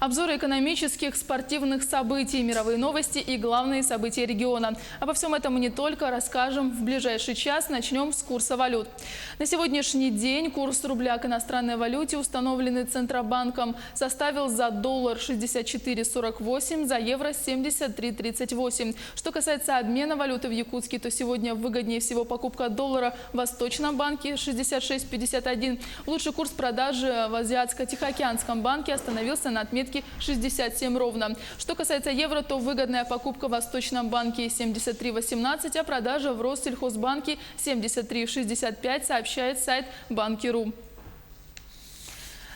Обзоры экономических, спортивных событий, мировые новости и главные события региона. Обо всем этом мы не только расскажем в ближайший час. Начнем с курса валют. На сегодняшний день курс рубля к иностранной валюте, установленный Центробанком, составил за доллар 64,48, за евро 73,38. Что касается обмена валюты в Якутске, то сегодня выгоднее всего покупка доллара в Восточном банке 66,51. Лучший курс продажи в Азиатско-Тихоокеанском банке остановился на отметке 67 ровно. Что касается евро, то выгодная покупка в Восточном банке 73,18, а продажа в Россельхозбанке 73,65, сообщает сайт Банки.ру.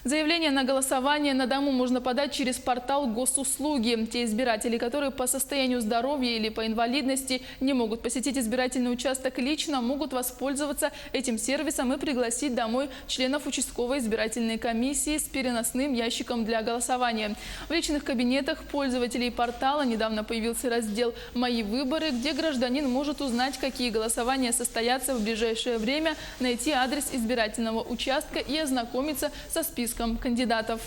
Заявление на голосование на дому можно подать через портал госуслуги. Те избиратели, которые по состоянию здоровья или по инвалидности не могут посетить избирательный участок лично, могут воспользоваться этим сервисом и пригласить домой членов участковой избирательной комиссии с переносным ящиком для голосования. В личных кабинетах пользователей портала недавно появился раздел «Мои выборы», где гражданин может узнать, какие голосования состоятся в ближайшее время, найти адрес избирательного участка и ознакомиться со списком кандидатов.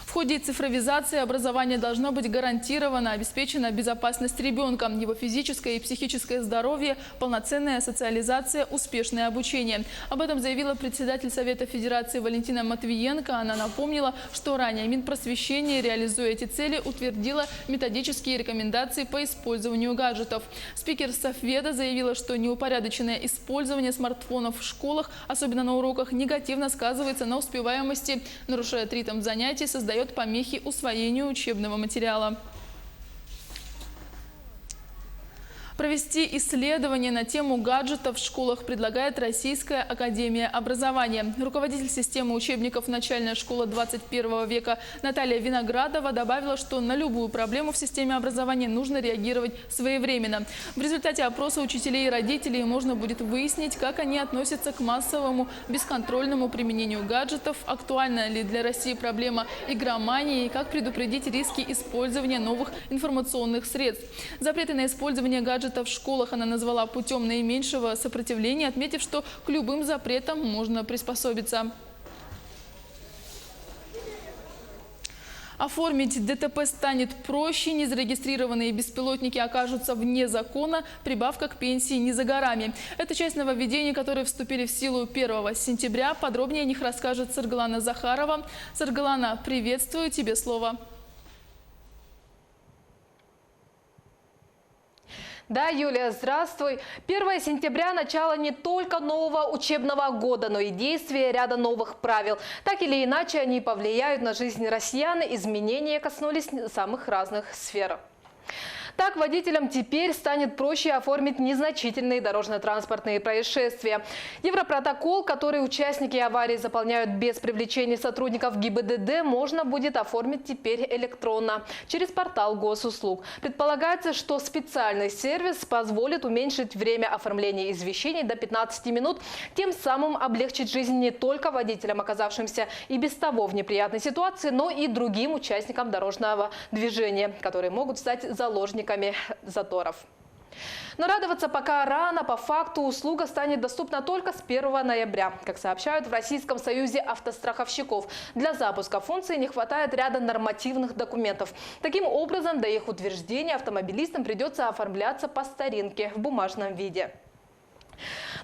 В ходе цифровизации образование должно быть гарантировано, обеспечена безопасность ребенка, его физическое и психическое здоровье, полноценная социализация, успешное обучение. Об этом заявила председатель Совета Федерации Валентина Матвиенко. Она напомнила, что ранее Минпросвещение, реализуя эти цели, утвердила методические рекомендации по использованию гаджетов. Спикер Совета заявила, что неупорядоченное использование смартфонов в школах, особенно на уроках, негативно сказывается на успеваемости, нарушает ритм занятий, создает помехи усвоению учебного материала. Провести исследование на тему гаджетов в школах предлагает Российская академия образования. Руководитель системы учебников «Начальная школа 21 века» Наталья Виноградова добавила, что на любую проблему в системе образования нужно реагировать своевременно. В результате опроса учителей и родителей можно будет выяснить, как они относятся к массовому бесконтрольному применению гаджетов, актуальна ли для России проблема игромании и как предупредить риски использования новых информационных средств. Запреты на использование гаджетов в школах она назвала путем наименьшего сопротивления, отметив, что к любым запретам можно приспособиться. Оформить ДТП станет проще, незарегистрированные беспилотники окажутся вне закона, прибавка к пенсии не за горами. Это часть нововведений, которые вступили в силу 1 сентября. Подробнее о них расскажет Саргалана Захарова. Саргалана, приветствую, тебе слово. Да, Юлия, здравствуй. 1 сентября – начало не только нового учебного года, но и действия ряда новых правил. Так или иначе, они повлияют на жизнь россиян. Изменения коснулись самых разных сфер. Так, водителям теперь станет проще оформить незначительные дорожно-транспортные происшествия. Европротокол, который участники аварии заполняют без привлечения сотрудников ГИБДД, можно будет оформить теперь электронно через портал госуслуг. Предполагается, что специальный сервис позволит уменьшить время оформления извещений до 15 минут, тем самым облегчить жизнь не только водителям, оказавшимся и без того в неприятной ситуации, но и другим участникам дорожного движения, которые могут стать заложниками заторов. Но радоваться пока рано. По факту услуга станет доступна только с 1 ноября. Как сообщают в Российском союзе автостраховщиков, для запуска функции не хватает ряда нормативных документов. Таким образом, до их утверждения автомобилистам придется оформляться по старинке в бумажном виде.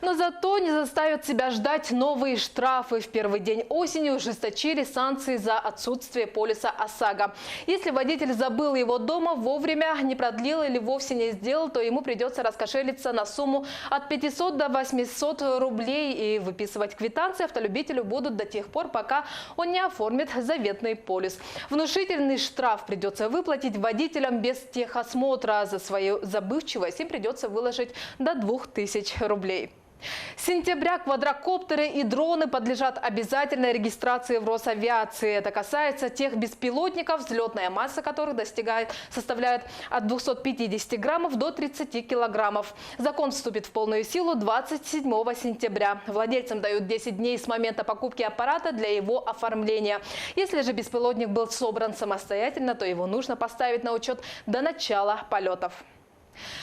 Но зато не заставят себя ждать новые штрафы. В первый день осени ужесточили санкции за отсутствие полиса ОСАГО. Если водитель забыл его дома вовремя, не продлил или вовсе не сделал, то ему придется раскошелиться на сумму от 500 до 800 рублей. И выписывать квитанции автолюбителю будут до тех пор, пока он не оформит заветный полис. Внушительный штраф придется выплатить водителям без техосмотра. За свою забывчивость им придется выложить до 2000 рублей. С сентября квадрокоптеры и дроны подлежат обязательной регистрации в Росавиации. Это касается тех беспилотников, взлетная масса которых составляет от 250 граммов до 30 килограммов. Закон вступит в полную силу 27 сентября. Владельцам дают 10 дней с момента покупки аппарата для его оформления. Если же беспилотник был собран самостоятельно, то его нужно поставить на учет до начала полетов.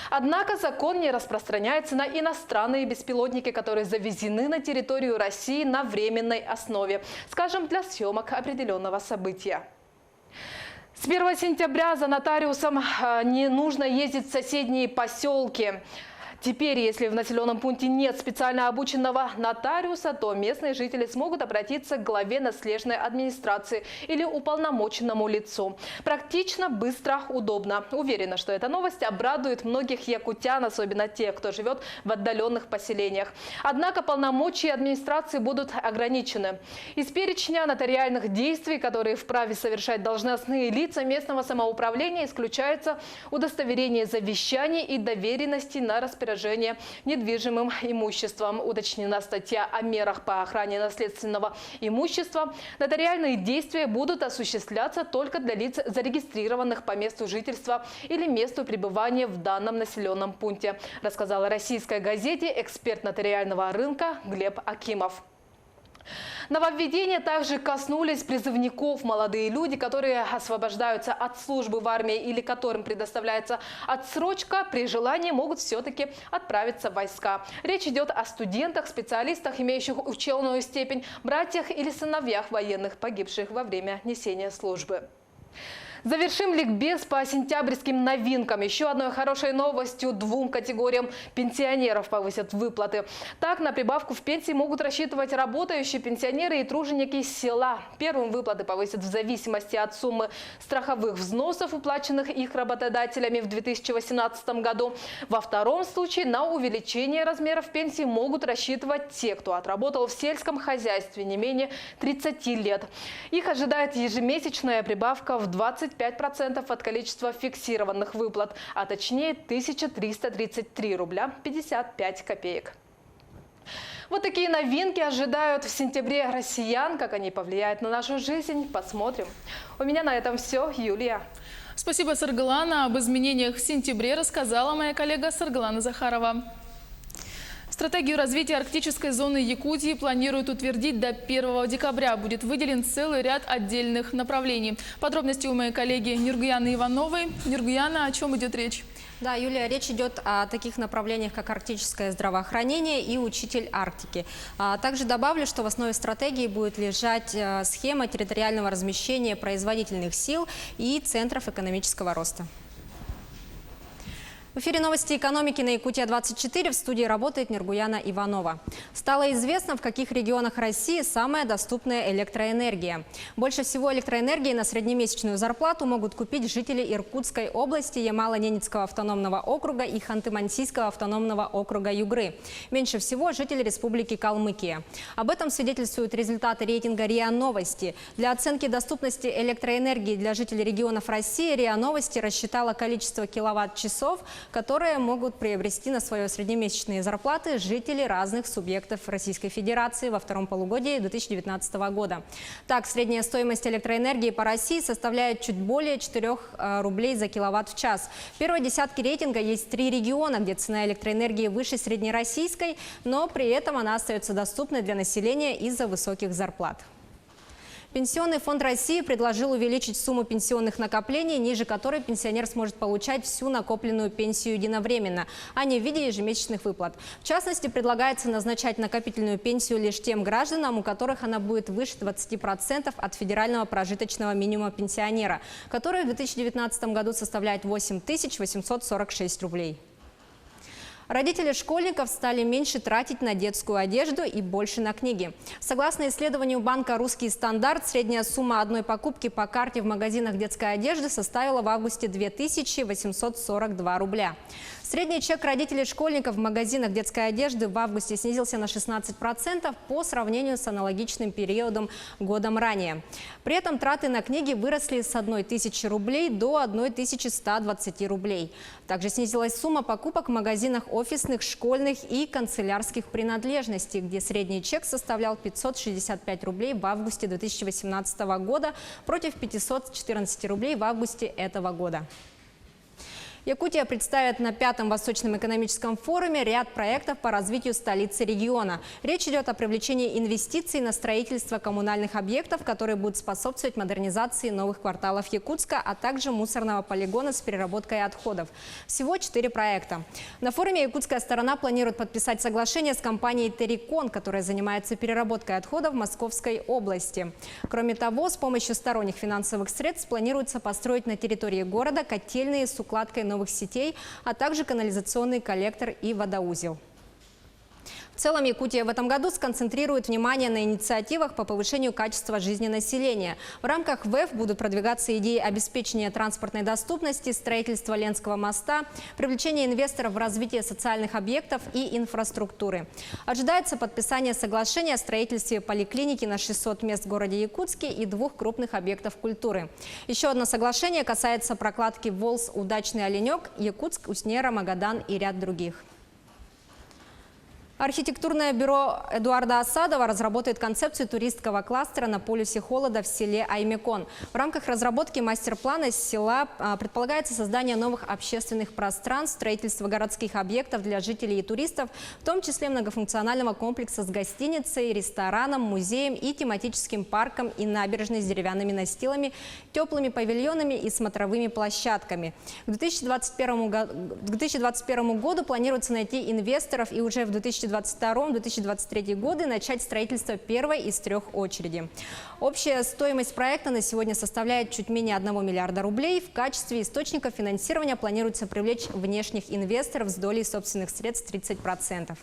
Однако закон не распространяется на иностранные беспилотники, которые завезены на территорию России на временной основе, скажем, для съемок определенного события. С 1 сентября за нотариусом не нужно ездить в соседние поселки. Теперь, если в населенном пункте нет специально обученного нотариуса, то местные жители смогут обратиться к главе наследной администрации или уполномоченному лицу. Практично, быстро, удобно. Уверена, что эта новость обрадует многих якутян, особенно тех, кто живет в отдаленных поселениях. Однако полномочия администрации будут ограничены. Из перечня нотариальных действий, которые вправе совершать должностные лица местного самоуправления, исключается удостоверение завещаний и доверенностей на распоряжение недвижимым имуществом. Уточнена статья о мерах по охране наследственного имущества. Нотариальные действия будут осуществляться только для лиц, зарегистрированных по месту жительства или месту пребывания в данном населенном пункте, рассказала российской газете эксперт нотариального рынка Глеб Акимов. Нововведения также коснулись призывников. Молодые люди, которые освобождаются от службы в армии или которым предоставляется отсрочка, при желании могут все-таки отправиться в войска. Речь идет о студентах, специалистах, имеющих ученую степень, братьях или сыновьях военных, погибших во время несения службы. Завершим ликбез по сентябрьским новинкам. Еще одной хорошей новостью: 2 категориям пенсионеров повысят выплаты. Так, на прибавку в пенсии могут рассчитывать работающие пенсионеры и труженики из села. Первым выплаты повысят в зависимости от суммы страховых взносов, уплаченных их работодателями в 2018 году. Во втором случае на увеличение размеров пенсии могут рассчитывать те, кто отработал в сельском хозяйстве не менее 30 лет. Их ожидает ежемесячная прибавка в 25% от количества фиксированных выплат, а точнее 1333 рубля 55 копеек. Вот такие новинки ожидают в сентябре россиян. Как они повлияют на нашу жизнь, посмотрим. У меня на этом все. Юлия. Спасибо, Саргалана. Об изменениях в сентябре рассказала моя коллега Саргалана Захарова. Стратегию развития арктической зоны Якутии планируют утвердить до 1 декабря. Будет выделен целый ряд отдельных направлений. Подробности у моей коллеги Нургуяны Ивановой. Нургуяна, о чем идет речь? Да, Юлия, речь идет о таких направлениях, как арктическое здравоохранение и учитель Арктики. Также добавлю, что в основе стратегии будет лежать схема территориального размещения производительных сил и центров экономического роста. В эфире новости экономики на Якутия-24. В студии работает Нургуяна Иванова. Стало известно, в каких регионах России самая доступная электроэнергия. Больше всего электроэнергии на среднемесячную зарплату могут купить жители Иркутской области, Ямало-Ненецкого автономного округа и Ханты-Мансийского автономного округа Югры. Меньше всего жители Республики Калмыкия. Об этом свидетельствуют результаты рейтинга РИА Новости. Для оценки доступности электроэнергии для жителей регионов России РИА Новости рассчитала количество киловатт-часов, которые могут приобрести на свои среднемесячные зарплаты жители разных субъектов Российской Федерации во втором полугодии 2019 года. Так, средняя стоимость электроэнергии по России составляет чуть более 4 рублей за киловатт в час. В первой десятке рейтинга есть 3 региона, где цена электроэнергии выше среднероссийской, но при этом она остается доступной для населения из-за высоких зарплат. Пенсионный фонд России предложил увеличить сумму пенсионных накоплений, ниже которой пенсионер сможет получать всю накопленную пенсию единовременно, а не в виде ежемесячных выплат. В частности, предлагается назначать накопительную пенсию лишь тем гражданам, у которых она будет выше 20% от федерального прожиточного минимума пенсионера, который в 2019 году составляет 8846 рублей. Родители школьников стали меньше тратить на детскую одежду и больше на книги. Согласно исследованию банка «Русский стандарт», средняя сумма одной покупки по карте в магазинах детской одежды составила в августе 2842 рубля. Средний чек родителей школьников в магазинах детской одежды в августе снизился на 16% по сравнению с аналогичным периодом годом ранее. При этом траты на книги выросли с 1000 рублей до 1120 рублей. Также снизилась сумма покупок в магазинах офисных, школьных и канцелярских принадлежностей, где средний чек составлял 565 рублей в августе 2018 года против 514 рублей в августе этого года. Якутия представит на 5-м Восточном экономическом форуме ряд проектов по развитию столицы региона. Речь идет о привлечении инвестиций на строительство коммунальных объектов, которые будут способствовать модернизации новых кварталов Якутска, а также мусорного полигона с переработкой отходов. Всего 4 проекта. На форуме якутская сторона планирует подписать соглашение с компанией «Террикон», которая занимается переработкой отходов в Московской области. Кроме того, с помощью сторонних финансовых средств планируется построить на территории города котельные с укладкой новых сетей, а также канализационный коллектор и водоузел. В целом Якутия в этом году сконцентрирует внимание на инициативах по повышению качества жизни населения. В рамках ВЭФ будут продвигаться идеи обеспечения транспортной доступности, строительства Ленского моста, привлечения инвесторов в развитие социальных объектов и инфраструктуры. Ожидается подписание соглашения о строительстве поликлиники на 600 мест в городе Якутске и 2 крупных объектов культуры. Еще одно соглашение касается прокладки ВОЛС «Удачный оленек», Якутск, Уснера, Магадан и ряд других. Архитектурное бюро Эдуарда Асадова разработает концепцию туристского кластера на полюсе холода в селе Аймекон. В рамках разработки мастер-плана села предполагается создание новых общественных пространств, строительство городских объектов для жителей и туристов, в том числе многофункционального комплекса с гостиницей, рестораном, музеем и тематическим парком и набережной с деревянными настилами, теплыми павильонами и смотровыми площадками. К 2021 году планируется найти инвесторов и уже в 2022-2023 годы начать строительство первой из 3 очередей. Общая стоимость проекта на сегодня составляет чуть менее 1 миллиарда рублей. В качестве источника финансирования планируется привлечь внешних инвесторов с долей собственных средств 30%.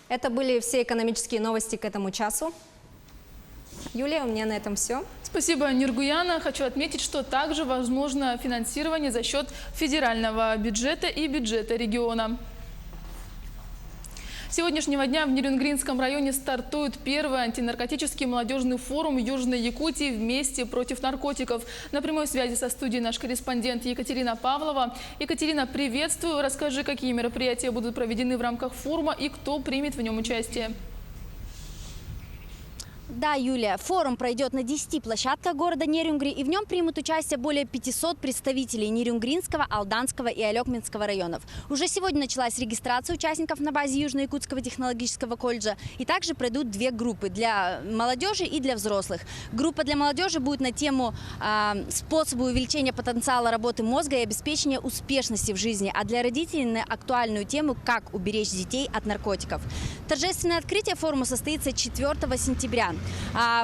Это были все экономические новости к этому часу. Юлия, у меня на этом все. Спасибо, Нургуяна. Хочу отметить, что также возможно финансирование за счет федерального бюджета и бюджета региона. С сегодняшнего дня в Нерюнгринском районе стартует первый антинаркотический молодежный форум Южной Якутии «Вместе против наркотиков». На прямой связи со студией наш корреспондент Екатерина Павлова. Екатерина, приветствую. Расскажи, какие мероприятия будут проведены в рамках форума и кто примет в нем участие. Да, Юлия, форум пройдет на 10 площадках города Нерюнгри, и в нем примут участие более 500 представителей Нерюнгринского, Алданского и Алекминского районов. Уже сегодня началась регистрация участников на базе Южно-Якутского технологического колледжа, и также пройдут 2 группы для молодежи и для взрослых. Группа для молодежи будет на тему способы увеличения потенциала работы мозга и обеспечения успешности в жизни, а для родителей на актуальную тему «Как уберечь детей от наркотиков». Торжественное открытие форума состоится 4 сентября.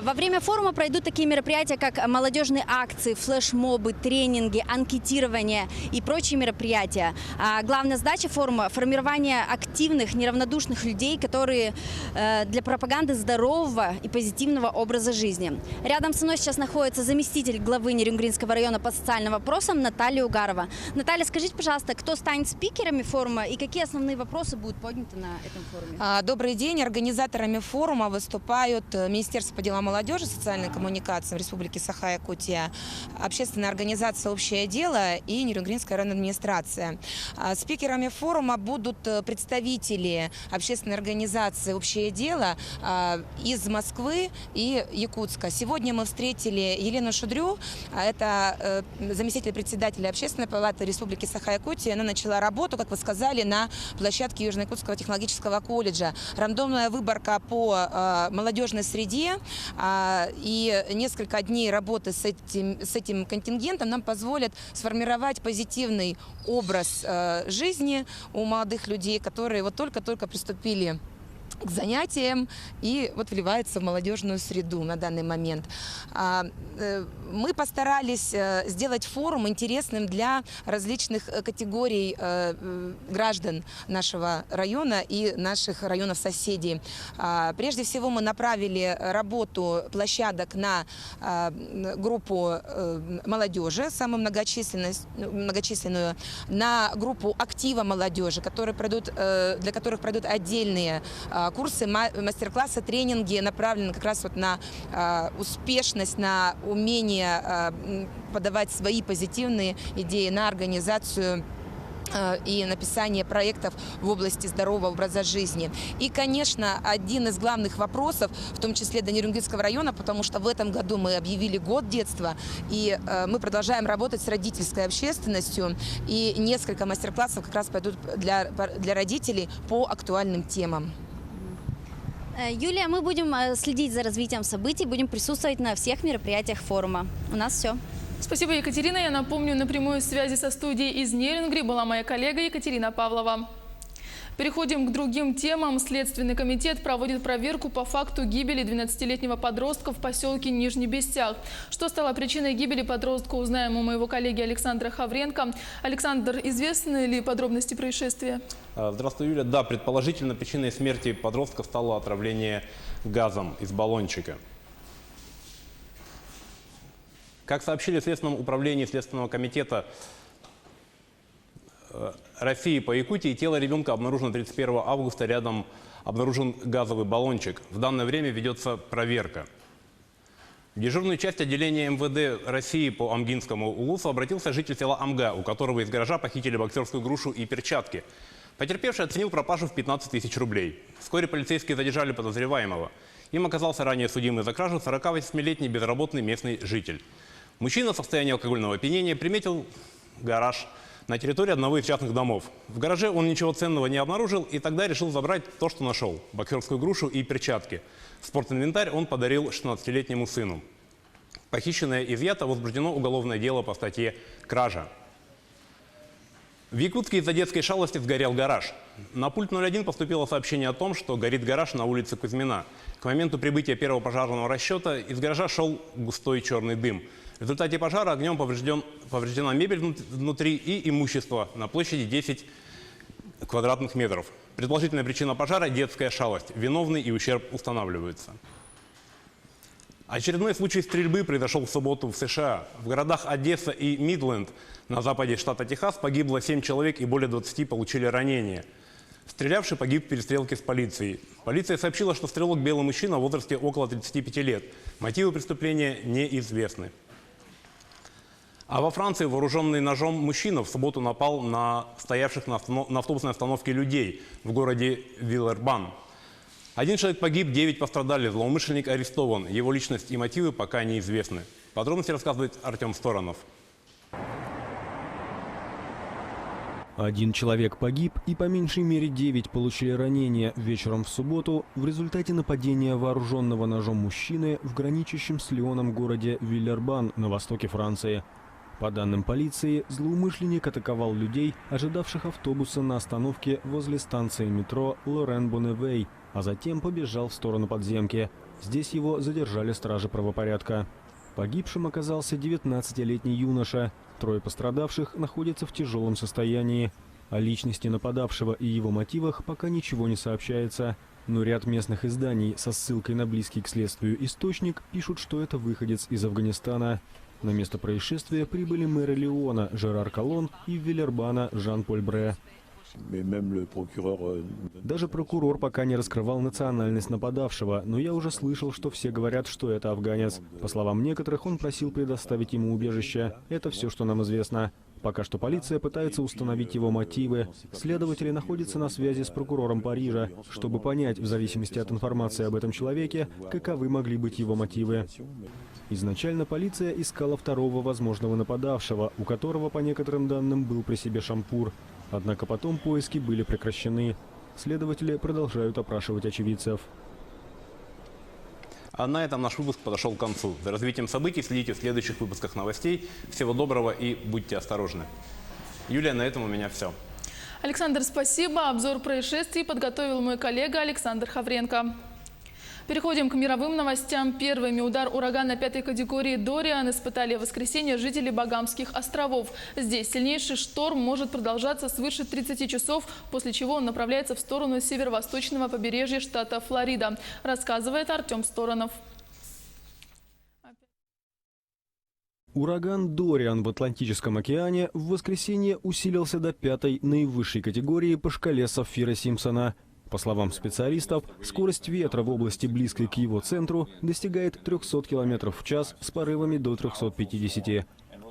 Во время форума пройдут такие мероприятия, как молодежные акции, флешмобы, тренинги, анкетирование и прочие мероприятия. Главная задача форума – формирование активных, неравнодушных людей, которые для пропаганды здорового и позитивного образа жизни. Рядом со мной сейчас находится заместитель главы Нерюнгринского района по социальным вопросам Наталья Угарова. Наталья, скажите, пожалуйста, кто станет спикерами форума и какие основные вопросы будут подняты на этом форуме? Добрый день. Организаторами форума выступают Министерство по делам молодежи и социальной коммуникации в Республике Саха-Якутия, общественная организация «Общее дело» и Нерюнгринская районная администрация. Спикерами форума будут представители общественной организации «Общее дело» из Москвы и Якутска. Сегодня мы встретили Елену Шудрю, это заместитель председателя Общественной палаты Республики Саха-Якутия. Она начала работу, как вы сказали, на площадке Южно-Якутского технологического колледжа. Рандомная выборка по молодежной среде и несколько дней работы с этим контингентом нам позволят сформировать позитивный образ жизни у молодых людей, которые вот только-только приступили к занятиям и вот вливается в молодежную среду на данный момент. Мы постарались сделать форум интересным для различных категорий граждан нашего района и наших районов-соседей. Прежде всего мы направили работу площадок на группу молодежи, самую многочисленную, на группу актива молодежи, для которых пройдут отдельные курсы, мастер-классы, тренинги направлены как раз вот на успешность, на умение подавать свои позитивные идеи, на организацию и написание проектов в области здорового образа жизни. И, конечно, один из главных вопросов, в том числе для Нерюнгринского района, потому что в этом году мы объявили год детства, и мы продолжаем работать с родительской общественностью, и несколько мастер-классов как раз пойдут для родителей по актуальным темам. Юлия, мы будем следить за развитием событий, будем присутствовать на всех мероприятиях форума. У нас все. Спасибо, Екатерина. Я напомню, на прямой связи со студией из Нерюнгри была моя коллега Екатерина Павлова. Переходим к другим темам. Следственный комитет проводит проверку по факту гибели 12-летнего подростка в поселке Нижний Бестях. Что стало причиной гибели подростка, узнаем у моего коллеги Александра Хавренко. Александр, известны ли подробности происшествия? Здравствуй, Юля. Да, предположительно, причиной смерти подростка стало отравление газом из баллончика. Как сообщили в Следственном управлении Следственного комитета России по Якутии, тело ребенка обнаружено 31 августа, рядом обнаружен газовый баллончик. В данное время ведется проверка. В дежурную часть отделения МВД России по Амгинскому улусу обратился житель села Амга, у которого из гаража похитили боксерскую грушу и перчатки. Потерпевший оценил пропажу в 15 тысяч рублей. Вскоре полицейские задержали подозреваемого. Им оказался ранее судимый за кражу 48-летний безработный местный житель. Мужчина в состоянии алкогольного опьянения приметил гараж на территории одного из частных домов. В гараже он ничего ценного не обнаружил и тогда решил забрать то, что нашел – боксерскую грушу и перчатки. Спортинвентарь он подарил 16-летнему сыну. Похищенное изъято, возбуждено уголовное дело по статье «Кража». В Якутске из-за детской шалости сгорел гараж. На пульт 01 поступило сообщение о том, что горит гараж на улице Кузьмина. К моменту прибытия первого пожарного расчета из гаража шел густой черный дым. В результате пожара огнем повреждена мебель внутри и имущество на площади 10 квадратных метров. Предположительная причина пожара – детская шалость. Виновный и ущерб устанавливаются. Очередной случай стрельбы произошел в субботу в США. В городах Одесса и Мидленд на западе штата Техас погибло 7 человек и более 20 получили ранения. Стрелявший погиб в перестрелке с полицией. Полиция сообщила, что стрелок – белый мужчина в возрасте около 35 лет. Мотивы преступления неизвестны. А во Франции вооруженный ножом мужчина в субботу напал на стоявших на автобусной остановке людей в городе Виллербан. 1 человек погиб, 9 пострадали, злоумышленник арестован. Его личность и мотивы пока неизвестны. Подробности рассказывает Артем Сторонов. 1 человек погиб и по меньшей мере 9 получили ранения вечером в субботу в результате нападения вооруженного ножом мужчины в граничащем с Лионом городе Виллербан на востоке Франции. По данным полиции, злоумышленник атаковал людей, ожидавших автобуса на остановке возле станции метро Лорен-Бонневей, а затем побежал в сторону подземки. Здесь его задержали стражи правопорядка. Погибшим оказался 19-летний юноша. 3 пострадавших находятся в тяжелом состоянии. О личности нападавшего и его мотивах пока ничего не сообщается. Но ряд местных изданий со ссылкой на близкий к следствию источник пишут, что это выходец из Афганистана. На место происшествия прибыли мэры Лиона Жерар Колон и Виллербана Жан-Поль Бре. Даже прокурор пока не раскрывал национальность нападавшего, но я уже слышал, что все говорят, что это афганец. По словам некоторых, он просил предоставить ему убежище. Это все, что нам известно. Пока что полиция пытается установить его мотивы. Следователи находятся на связи с прокурором Парижа, чтобы понять, в зависимости от информации об этом человеке, каковы могли быть его мотивы. Изначально полиция искала 2-го возможного нападавшего, у которого, по некоторым данным, был при себе шампур. Однако потом поиски были прекращены. Следователи продолжают опрашивать очевидцев. А на этом наш выпуск подошел к концу. За развитием событий следите в следующих выпусках новостей. Всего доброго и будьте осторожны. Юлия, на этом у меня все. Александр, спасибо. Обзор происшествий подготовил мой коллега Александр Хавренко. Переходим к мировым новостям. Первыми удар урагана 5-й категории «Дориан» испытали в воскресенье жители Багамских островов. Здесь сильнейший шторм может продолжаться свыше 30 часов, после чего он направляется в сторону северо-восточного побережья штата Флорида, рассказывает Артем Сторонов. Ураган «Дориан» в Атлантическом океане в воскресенье усилился до 5-й наивысшей категории по шкале Саффира-Симпсона. По словам специалистов, скорость ветра в области, близкой к его центру, достигает 300 км в час с порывами до 350.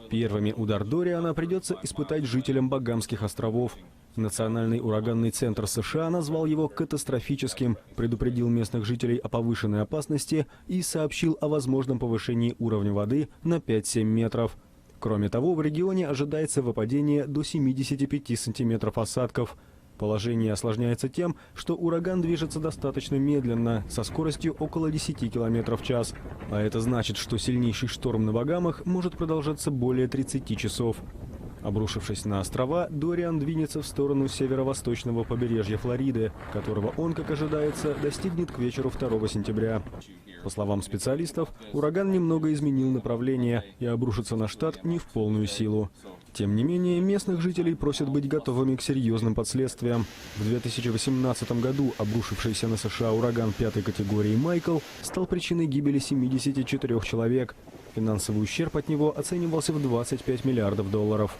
Первыми удар Дориана придется испытать жителям Багамских островов. Национальный ураганный центр США назвал его катастрофическим, предупредил местных жителей о повышенной опасности и сообщил о возможном повышении уровня воды на 5-7 метров. Кроме того, в регионе ожидается выпадение до 75 сантиметров осадков. Положение осложняется тем, что ураган движется достаточно медленно, со скоростью около 10 км в час. А это значит, что сильнейший шторм на Багамах может продолжаться более 30 часов. Обрушившись на острова, Дориан двинется в сторону северо-восточного побережья Флориды, которого он, как ожидается, достигнет к вечеру 2 сентября. По словам специалистов, ураган немного изменил направление и обрушится на штат не в полную силу. Тем не менее, местных жителей просят быть готовыми к серьезным последствиям. В 2018 году обрушившийся на США ураган 5-й категории «Майкл» стал причиной гибели 74 человек. Финансовый ущерб от него оценивался в $25 миллиардов.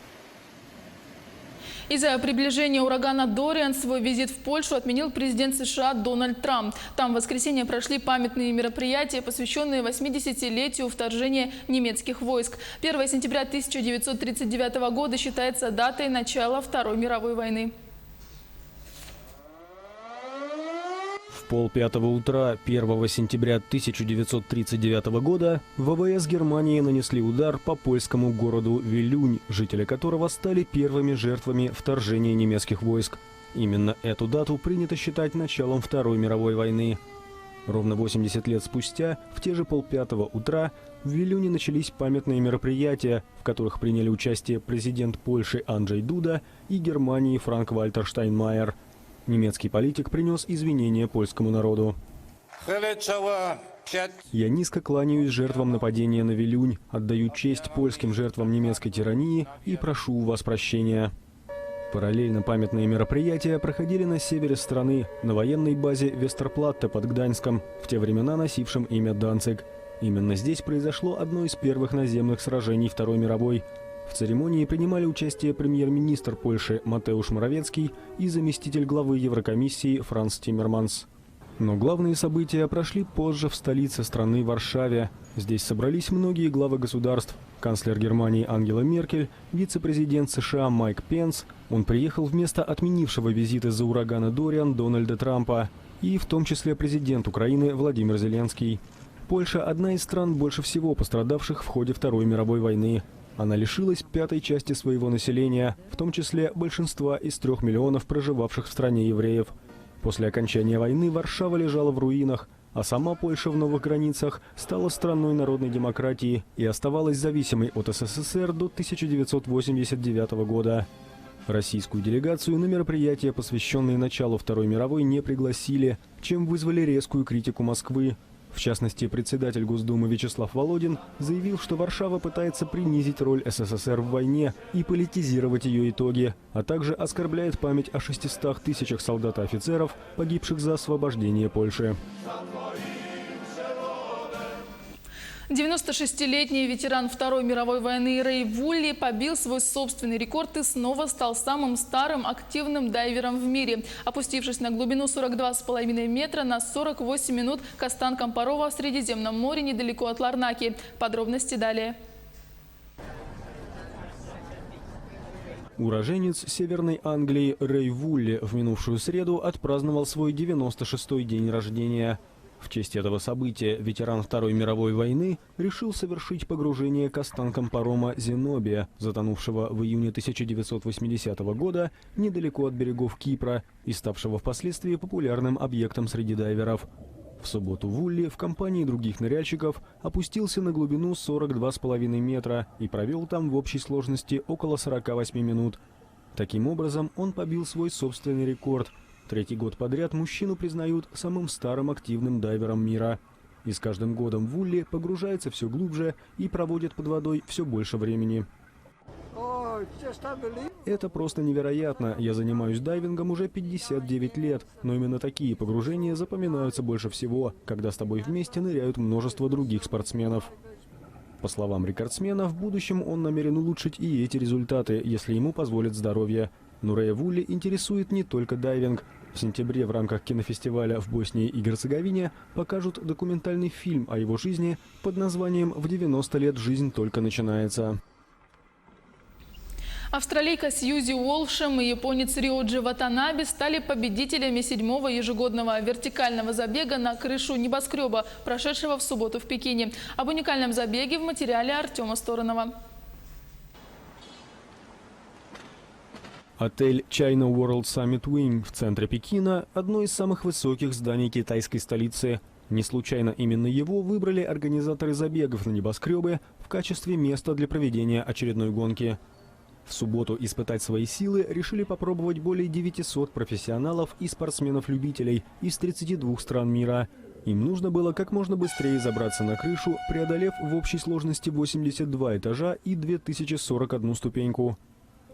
Из-за приближения урагана Дориан свой визит в Польшу отменил президент США Дональд Трамп. Там в воскресенье прошли памятные мероприятия, посвященные 80-летию вторжения немецких войск. 1 сентября 1939 года считается датой начала Второй мировой войны. В 4:30 утра 1 сентября 1939 года ВВС Германии нанесли удар по польскому городу Вилюнь, жители которого стали первыми жертвами вторжения немецких войск. Именно эту дату принято считать началом Второй мировой войны. Ровно 80 лет спустя, в те же 4:30 утра, в Вилюне начались памятные мероприятия, в которых приняли участие президент Польши Анджей Дуда и Германии Франк-Вальтер Штайнмайер. Немецкий политик принес извинения польскому народу. «Я низко кланяюсь жертвам нападения на Вилюнь, отдаю честь польским жертвам немецкой тирании и прошу у вас прощения». Параллельно памятные мероприятия проходили на севере страны, на военной базе Вестерплатте под Гданьском, в те времена носившем имя Данциг. Именно здесь произошло одно из первых наземных сражений Второй мировой. В церемонии принимали участие премьер-министр Польши Матеуш Моровецкий и заместитель главы Еврокомиссии Франц Тиммерманс. Но главные события прошли позже в столице страны Варшаве. Здесь собрались многие главы государств. Канцлер Германии Ангела Меркель, вице-президент США Майк Пенс. Он приехал вместо отменившего визит из-за урагана Дориан Дональда Трампа. И в том числе президент Украины Владимир Зеленский. Польша – одна из стран, больше всего пострадавших в ходе Второй мировой войны. Она лишилась 1/5 части своего населения, в том числе большинства из 3 миллионов проживавших в стране евреев. После окончания войны Варшава лежала в руинах, а сама Польша в новых границах стала страной народной демократии и оставалась зависимой от СССР до 1989 года. Российскую делегацию на мероприятия, посвященные началу Второй мировой, не пригласили, чем вызвали резкую критику Москвы. В частности, председатель Госдумы Вячеслав Володин заявил, что Варшава пытается принизить роль СССР в войне и политизировать ее итоги, а также оскорбляет память о 600 тысячах солдат и офицеров, погибших за освобождение Польши. 96-летний ветеран Второй мировой войны Рэй Вулли побил свой собственный рекорд и снова стал самым старым активным дайвером в мире, опустившись на глубину 42,5 метра на 48 минут к останкам парома в Средиземном море недалеко от Ларнаки. Подробности далее. Уроженец Северной Англии Рэй Вулли в минувшую среду отпраздновал свой 96-й день рождения. В честь этого события ветеран Второй мировой войны решил совершить погружение к останкам парома «Зенобия», затонувшего в июне 1980 года недалеко от берегов Кипра и ставшего впоследствии популярным объектом среди дайверов. В субботу Вулли в компании других ныряльщиков опустился на глубину 42,5 метра и провел там в общей сложности около 48 минут. Таким образом, он побил свой собственный рекорд. 3-й год подряд мужчину признают самым старым активным дайвером мира. И с каждым годом Вулли погружается все глубже и проводит под водой все больше времени. Это просто невероятно. Я занимаюсь дайвингом уже 59 лет, но именно такие погружения запоминаются больше всего, когда с тобой вместе ныряют множество других спортсменов. По словам рекордсмена, в будущем он намерен улучшить и эти результаты, если ему позволит здоровье. Но Рэя Вулли интересует не только дайвинг. В сентябре в рамках кинофестиваля в Боснии и Герцеговине покажут документальный фильм о его жизни под названием «В 90 лет жизнь только начинается». Австралийка Сьюзи Уолшем и японец Рёджи Ватанаби стали победителями 7-го ежегодного вертикального забега на крышу небоскреба, прошедшего в субботу в Пекине. Об уникальном забеге в материале Артема Сторонова. Отель China World Summit Wing в центре Пекина – одно из самых высоких зданий китайской столицы. Не случайно именно его выбрали организаторы забегов на небоскребы в качестве места для проведения очередной гонки. В субботу испытать свои силы решили попробовать более 900 профессионалов и спортсменов-любителей из 32 стран мира. Им нужно было как можно быстрее забраться на крышу, преодолев в общей сложности 82 этажа и 2041 ступеньку.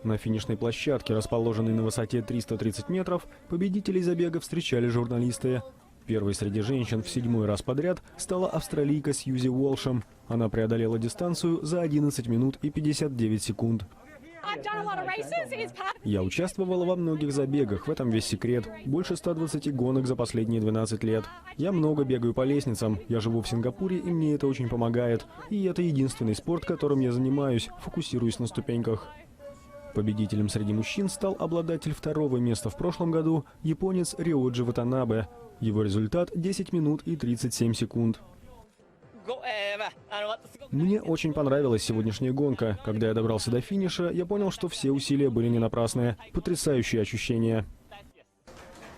На финишной площадке, расположенной на высоте 330 метров, победителей забега встречали журналисты. Первой среди женщин в 7-й раз подряд стала австралийка Сьюзи Уолшем. Она преодолела дистанцию за 11 минут и 59 секунд. Я участвовала во многих забегах, в этом весь секрет. Больше 120 гонок за последние 12 лет. Я много бегаю по лестницам, я живу в Сингапуре, и мне это очень помогает. И это единственный спорт, которым я занимаюсь, фокусируюсь на ступеньках. Победителем среди мужчин стал обладатель 2-го места в прошлом году, японец Рёджи Ватанабе. Его результат – 10 минут и 37 секунд. Мне очень понравилась сегодняшняя гонка. Когда я добрался до финиша, я понял, что все усилия были не напрасные. Потрясающие ощущения.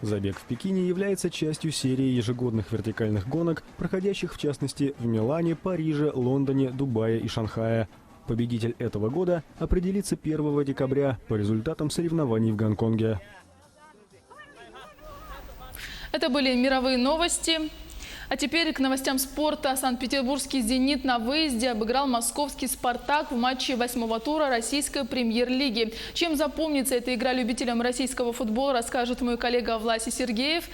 Забег в Пекине является частью серии ежегодных вертикальных гонок, проходящих в частности в Милане, Париже, Лондоне, Дубае и Шанхае. Победитель этого года определится 1 декабря по результатам соревнований в Гонконге. Это были мировые новости. А теперь к новостям спорта. Санкт-Петербургский «Зенит» на выезде обыграл московский «Спартак» в матче 8-го тура российской премьер-лиги. Чем запомнится эта игра любителям российского футбола, расскажет мой коллега Власий Сергеев.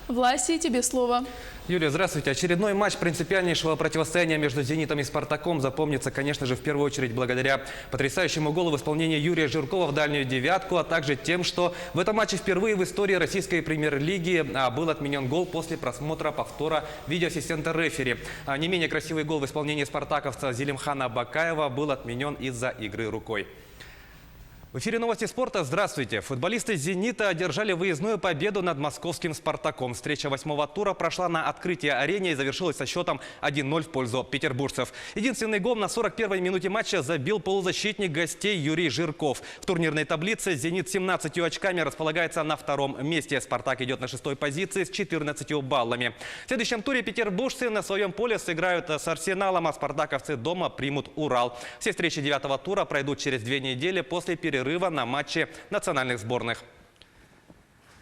Власий, тебе слово. Юлия, здравствуйте. Очередной матч принципиальнейшего противостояния между «Зенитом» и «Спартаком» запомнится, конечно же, в первую очередь благодаря потрясающему голу в исполнении Юрия Жиркова в дальнюю девятку, а также тем, что в этом матче впервые в истории российской премьер-лиги был отменен гол после просмотра повтора видеоассистента рефери. Не менее красивый гол в исполнении спартаковца Зелимхана Бакаева был отменен из-за игры рукой. В эфире новости спорта. Здравствуйте. Футболисты «Зенита» одержали выездную победу над московским «Спартаком». Встреча 8-го тура прошла на открытии арене и завершилась со счетом 1-0 в пользу петербуржцев. Единственный гол на 41-й минуте матча забил полузащитник гостей Юрий Жирков. В турнирной таблице «Зенит» с 17 очками располагается на 2-м месте. «Спартак» идет на 6-й позиции с 14 баллами. В следующем туре петербуржцы на своем поле сыграют с «Арсеналом», а спартаковцы дома примут «Урал». Все встречи 9-го тура пройдут через 2 недели после перерыва на матче национальных сборных.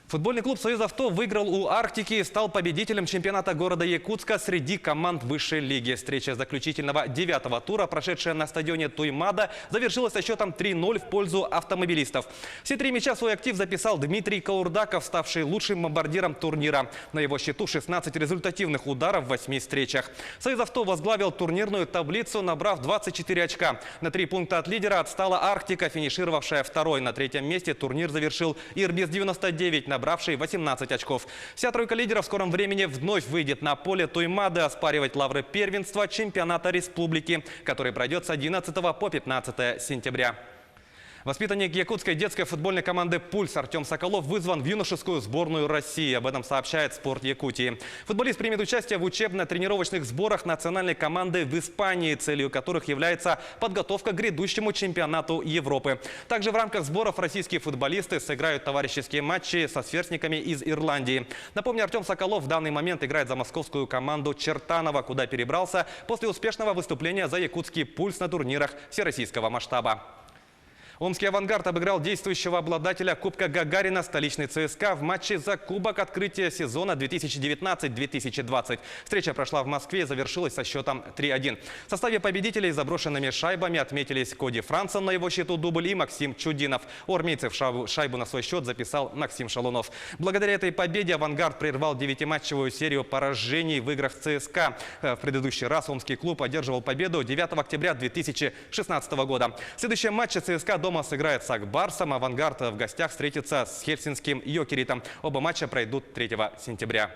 Футбольный клуб «Союз Авто» выиграл у «Арктики» и стал победителем чемпионата города Якутска среди команд высшей лиги. Встреча заключительного 9-го тура, прошедшая на стадионе Туймада, завершилась со счетом 3-0 в пользу автомобилистов. Все 3 мяча свой актив записал Дмитрий Каурдаков, ставший лучшим бомбардиром турнира. На его счету 16 результативных ударов в 8 встречах. «Союз Авто» возглавил турнирную таблицу, набрав 24 очка. На 3 пункта от лидера отстала «Арктика», финишировавшая 2-й. На 3-м месте турнир завершил «Ирбис-99», набравший 18 очков. Вся тройка лидеров в скором времени вновь выйдет на поле Туймады оспаривать лавры первенства чемпионата республики, который пройдет с 11 по 15 сентября. Воспитанник якутской детской футбольной команды «Пульс» Артем Соколов вызван в юношескую сборную России. Об этом сообщает «Спорт Якутии». Футболист примет участие в учебно-тренировочных сборах национальной команды в Испании, целью которых является подготовка к грядущему чемпионату Европы. Также в рамках сборов российские футболисты сыграют товарищеские матчи со сверстниками из Ирландии. Напомню, Артем Соколов в данный момент играет за московскую команду Чертанова, куда перебрался после успешного выступления за якутский «Пульс» на турнирах всероссийского масштаба. Омский «Авангард» обыграл действующего обладателя Кубка Гагарина столичный ЦСКА в матче за кубок открытия сезона 2019-2020. Встреча прошла в Москве и завершилась со счетом 3-1. В составе победителей заброшенными шайбами отметились Коди Франсон, на его счету дубль, и Максим Чудинов. У армейцев шайбу на свой счет записал Максим Шалунов. Благодаря этой победе «Авангард» прервал 9-матчевую серию поражений в играх ЦСКА. В предыдущий раз омский клуб одерживал победу 9 октября 2016 года. В следующем матче ЦСКА дома сыграет с Акбарсом, «Авангард» в гостях встретится с хельсинским «Йокеритом». Оба матча пройдут 3 сентября.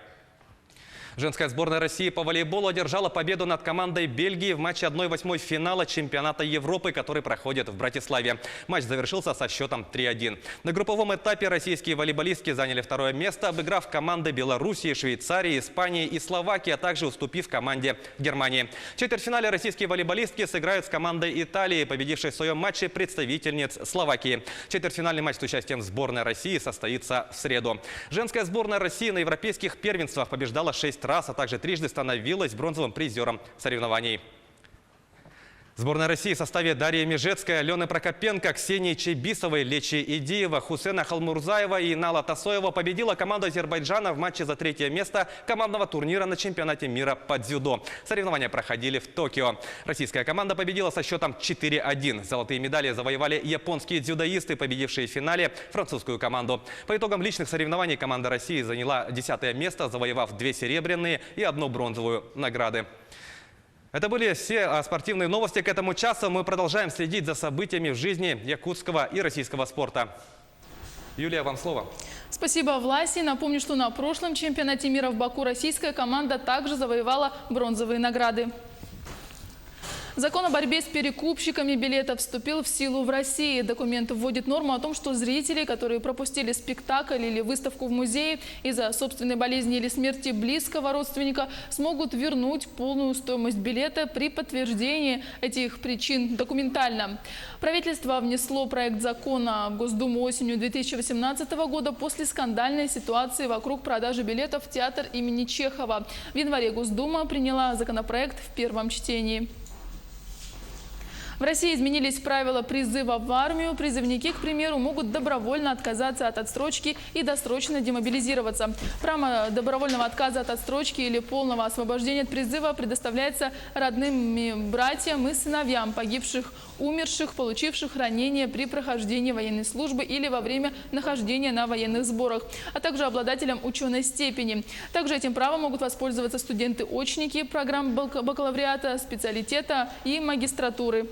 Женская сборная России по волейболу одержала победу над командой Бельгии в матче 1/8 финала чемпионата Европы, который проходит в Братиславе. Матч завершился со счетом 3-1. На групповом этапе российские волейболистки заняли второе место, обыграв команды Белоруссии, Швейцарии, Испании и Словакии, а также уступив команде Германии. В четвертьфинале российские волейболистки сыграют с командой Италии, победившей в своем матче представительниц Словакии. Четвертьфинальный матч с участием сборной России состоится в среду. Женская сборная России на европейских первенствах побеждала 6 раз, а также трижды становилась бронзовым призером соревнований. Сборная России в составе Дарьи Межецкой, Алены Прокопенко, Ксении Чебисовой, Лечи Идиева, Хусена Халмурзаева и Нала Тасоева победила команду Азербайджана в матче за 3-е место командного турнира на чемпионате мира по дзюдо. Соревнования проходили в Токио. Российская команда победила со счетом 4-1. Золотые медали завоевали японские дзюдоисты, победившие в финале французскую команду. По итогам личных соревнований команда России заняла 10-е место, завоевав 2 серебряные и 1 бронзовую награды. Это были все спортивные новости к этому часу. Мы продолжаем следить за событиями в жизни якутского и российского спорта. Юлия, вам слово. Спасибо, Власи. Напомню, что на прошлом чемпионате мира в Баку российская команда также завоевала бронзовые награды. Закон о борьбе с перекупщиками билетов вступил в силу в России. Документ вводит норму о том, что зрители, которые пропустили спектакль или выставку в музее из-за собственной болезни или смерти близкого родственника, смогут вернуть полную стоимость билета при подтверждении этих причин документально. Правительство внесло проект закона в Госдуму осенью 2018 года после скандальной ситуации вокруг продажи билетов в театр имени Чехова. В январе Госдума приняла законопроект в первом чтении. В России изменились правила призыва в армию. Призывники, к примеру, могут добровольно отказаться от отсрочки и досрочно демобилизироваться. Право добровольного отказа от отсрочки или полного освобождения от призыва предоставляется родным братьям и сыновьям погибших, умерших, получивших ранения при прохождении военной службы или во время нахождения на военных сборах, а также обладателям ученой степени. Также этим правом могут воспользоваться студенты-очники программ бакалавриата, специалитета и магистратуры.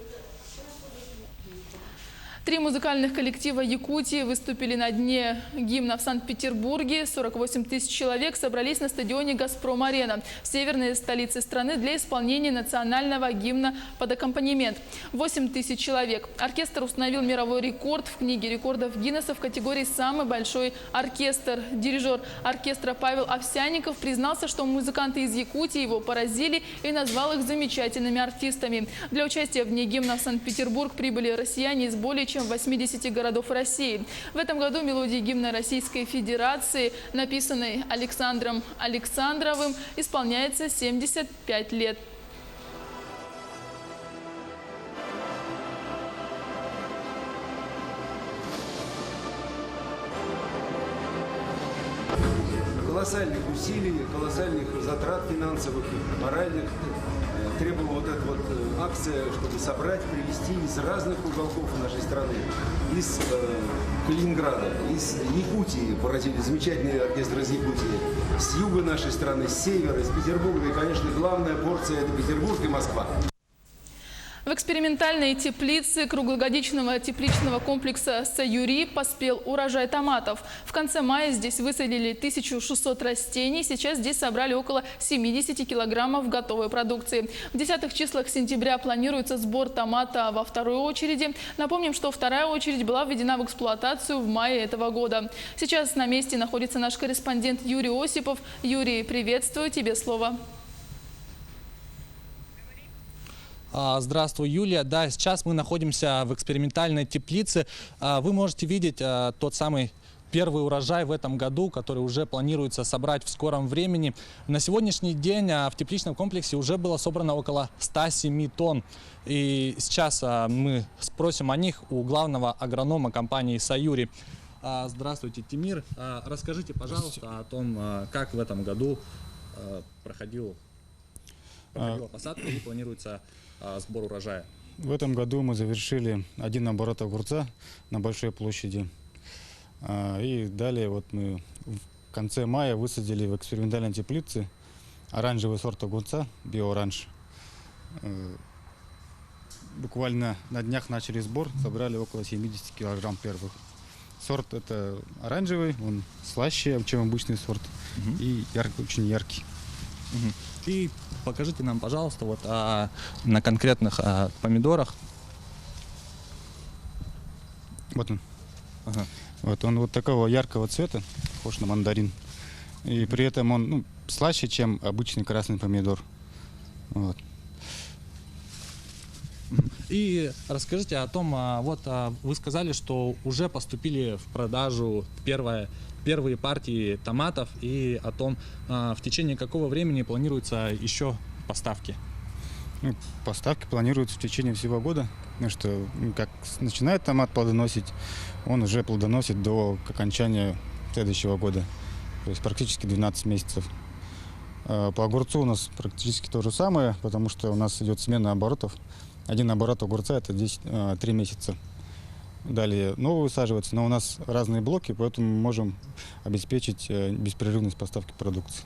3 музыкальных коллектива Якутии выступили на дне гимна в Санкт-Петербурге. 48 тысяч человек собрались на стадионе «Газпром-арена» в северной столице страны для исполнения национального гимна под аккомпанемент. 8 тысяч человек. Оркестр установил мировой рекорд в книге рекордов Гиннесса в категории «Самый большой оркестр». Дирижер оркестра Павел Овсянников признался, что музыканты из Якутии его поразили и назвал их замечательными артистами. Для участия в дне гимна в Санкт-Петербург прибыли россияне из более чем 80 городов России. В этом году мелодии гимна Российской Федерации, написанной Александром Александровым, исполняется 75 лет. Колоссальных усилий, колоссальных затрат финансовых, моральных требовала вот эта вот акция, чтобы собрать, привезти из разных уголков нашей страны. Из Калининграда, из Якутии поразили замечательный оркестр из Якутии, с юга нашей страны, с севера, из Петербурга. И, конечно, главная порция – это Петербург и Москва. В экспериментальной теплице круглогодичного тепличного комплекса «Саюри» поспел урожай томатов. В конце мая здесь высадили 1600 растений. Сейчас здесь собрали около 70 килограммов готовой продукции. В 10-х числах сентября планируется сбор томата во второй очереди. Напомним, что вторая очередь была введена в эксплуатацию в мае этого года. Сейчас на месте находится наш корреспондент Юрий Осипов. Юрий, приветствую, тебе слово. Здравствуй, Юлия. Да, сейчас мы находимся в экспериментальной теплице. Вы можете видеть тот самый первый урожай в этом году, который уже планируется собрать в скором времени. На сегодняшний день в тепличном комплексе уже было собрано около 107 тонн. И сейчас мы спросим о них у главного агронома компании «Саюри». Здравствуйте, Тимир. Расскажите, пожалуйста, о том, как в этом году проходила посадка и планируется сбор урожая. В этом году мы завершили 1 оборот огурца на большой площади. И далее вот мы в конце мая высадили в экспериментальной теплице оранжевый сорт огурца, биооранж. Буквально на днях начали сбор, собрали около 70 килограмм первых. Сорт это оранжевый, он слаще, чем обычный сорт, и очень яркий. И покажите нам, пожалуйста, вот на конкретных помидорах. Вот он. Ага. Вот он вот такого яркого цвета, похож на мандарин. И при этом он слаще, чем обычный красный помидор. Вот. И расскажите о том, вы сказали, что уже поступили в продажу первые партии томатов, и о том, в течение какого времени планируются еще поставки. Поставки планируются в течение всего года, потому что как начинает томат плодоносить, он уже плодоносит до окончания следующего года, то есть практически 12 месяцев. По огурцу у нас практически то же самое, потому что у нас идет смена оборотов. Один оборот огурца — это 3 месяца. Далее новый высаживается, но у нас разные блоки, поэтому мы можем обеспечить беспрерывность поставки продукции.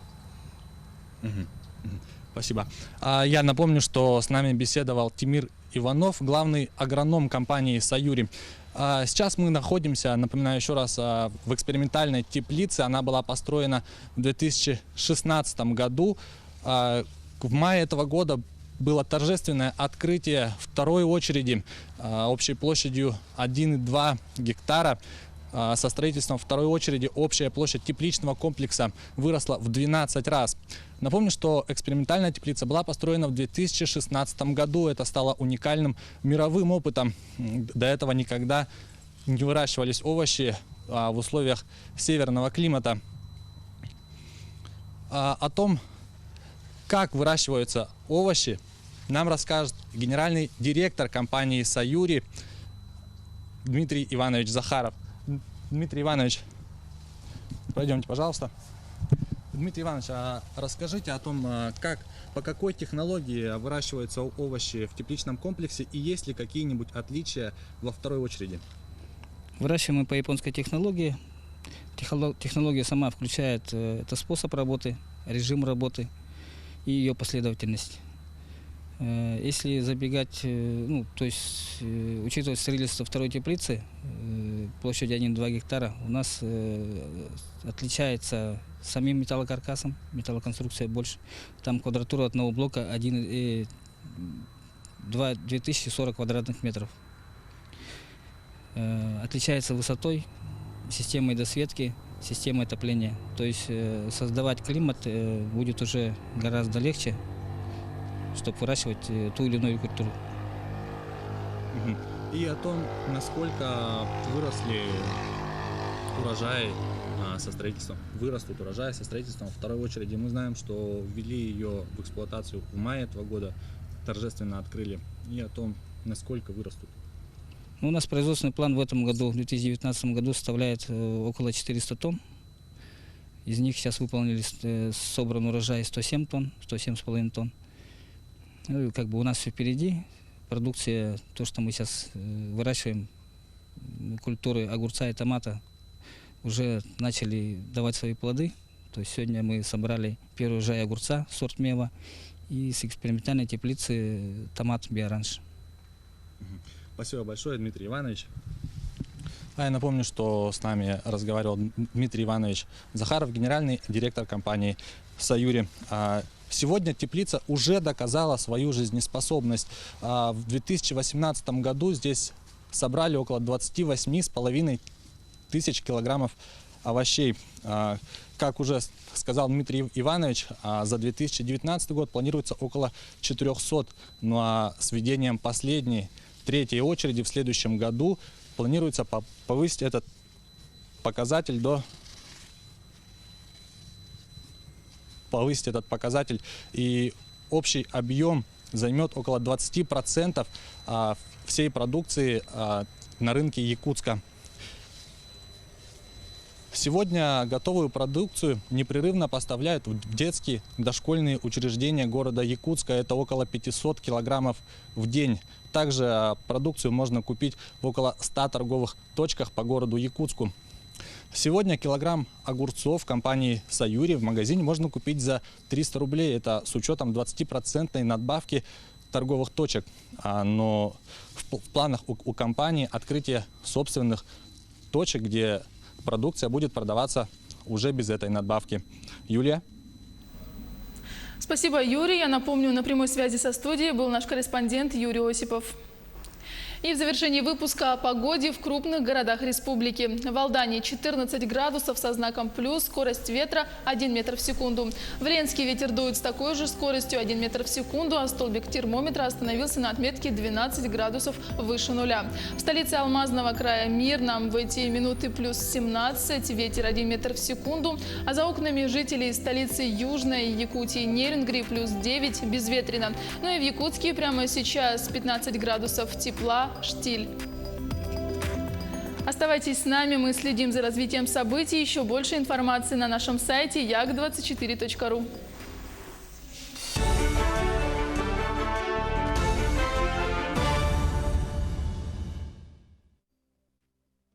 Спасибо. Я напомню, что с нами беседовал Тимир Иванов, главный агроном компании «Саюри». Сейчас мы находимся, напоминаю еще раз, в экспериментальной теплице. Она была построена в 2016 году. В мае этого года было торжественное открытие второй очереди общей площадью 1,2 гектара. Со строительством второй очереди общая площадь тепличного комплекса выросла в 12 раз. Напомню, что экспериментальная теплица была построена в 2016 году. Это стало уникальным мировым опытом. До этого никогда не выращивались овощи в условиях северного климата. О том, как выращиваются овощи, нам расскажет генеральный директор компании «Саюри» Дмитрий Иванович Захаров. Дмитрий Иванович, пройдемте, пожалуйста. Дмитрий Иванович, расскажите о том, по какой технологии выращиваются овощи в тепличном комплексе и есть ли какие-нибудь отличия во второй очереди? Выращиваем мы по японской технологии. Технология сама включает это способ работы, режим работы и ее последовательность. Если забегать, то есть учитывать строительство второй теплицы, площадь 1,2 гектара, у нас отличается самим металлокаркасом, металлоконструкция больше. Там квадратура одного блока 2040 квадратных метров. Отличается высотой, системой досветки, системой отопления. То есть создавать климат будет уже гораздо легче, чтобы выращивать ту или иную культуру. И о том, насколько выросли урожаи со строительством, вырастут урожаи со строительством второй очереди. Мы знаем, что ввели ее в эксплуатацию в мае этого года, торжественно открыли. И о том, насколько вырастут. У нас производственный план в этом году, в 2019 году, составляет около 400 тонн. Из них сейчас выполнили собран урожай 107 тонн, 107,5 тонн. Ну, у нас все впереди. Продукция, то, что мы сейчас выращиваем, культуры огурца и томата, уже начали давать свои плоды. То есть сегодня мы собрали первый урожай огурца, сорт Мева, и с экспериментальной теплицы томат Биоранж. Спасибо большое, Дмитрий Иванович. Я напомню, что с нами разговаривал Дмитрий Иванович Захаров, генеральный директор компании «Саюри». Сегодня теплица уже доказала свою жизнеспособность. В 2018 году здесь собрали около 28,5 тысяч килограммов овощей. Как уже сказал Дмитрий Иванович, за 2019 год планируется около 400. Ну а с введением последней, третьей очереди в следующем году планируется повысить этот показатель и общий объем займет около 20% всей продукции на рынке Якутска. Сегодня готовую продукцию непрерывно поставляют в детские дошкольные учреждения города Якутска. Это около 500 килограммов в день. Также продукцию можно купить в около 100 торговых точках по городу Якутску. Сегодня килограмм огурцов компании «Саюри» в магазине можно купить за 300 рублей. Это с учетом 20% надбавки торговых точек. Но в планах у компании открытие собственных точек, где продукция будет продаваться уже без этой надбавки. Юлия? Спасибо, Юрий. Я напомню, на прямой связи со студией был наш корреспондент Юрий Осипов. И в завершении выпуска о погоде в крупных городах республики. В Алдане 14 градусов со знаком плюс, скорость ветра 1 метр в секунду. В Ренске ветер дует с такой же скоростью 1 метр в секунду, а столбик термометра остановился на отметке 12 градусов выше нуля. В столице Алмазного края Мирном в эти минуты плюс 17, ветер 1 метр в секунду, а за окнами жителей столицы Южной Якутии Нерюнгри плюс 9, безветренно. Ну и в Якутске прямо сейчас 15 градусов тепла, штиль. Оставайтесь с нами, мы следим за развитием событий. Еще больше информации на нашем сайте yak24.ru.